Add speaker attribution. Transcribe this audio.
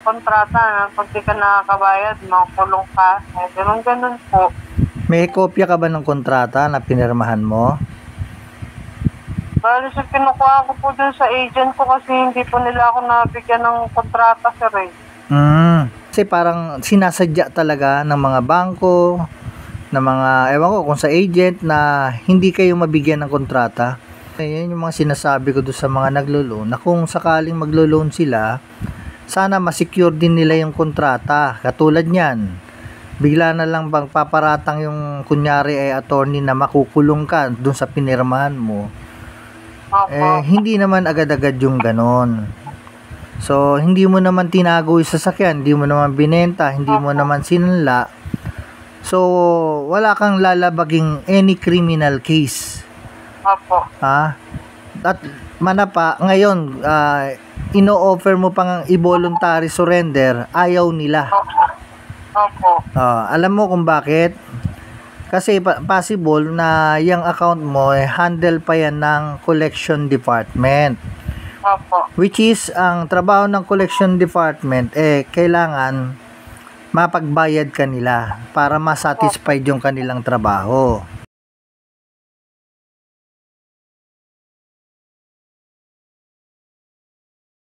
Speaker 1: kontrata na pag di ka nakakabayad, makukulong ka. Ganun po.
Speaker 2: May kopya ka ba ng kontrata na pinirmahan mo?
Speaker 1: Bali sa kinukuha ko po dun sa agent ko kasi hindi po nila ako nabigyan ng kontrata, sir eh.
Speaker 2: Kasi parang sinasadya talaga ng mga bangko, ng mga, ewan ko kung sa agent na hindi kayo mabigyan ng kontrata. Yan yung mga sinasabi ko doon sa mga naglo-loan na kung sakaling maglo-loan sila, sana masecure din nila yung kontrata. Katulad niyan, bigla na lang bang paparatang yung kunyari ay attorney na makukulong ka doon sa pinirmahan mo. Hindi naman agad-agad yung ganon. So, hindi mo naman tinago yung sasakyan, hindi mo naman binenta, hindi mo naman sinanla. So, wala kang lalabaging any criminal case. At manapa, ngayon, ino-offer mo pang i-voluntary surrender, ayaw nila. Alam mo kung bakit? Kasi possible na yung account mo handle pa yan ng collection department. Which is, ang trabaho ng collection department kailangan mapagbayad kanila para ma-satisfied yung kanilang trabaho.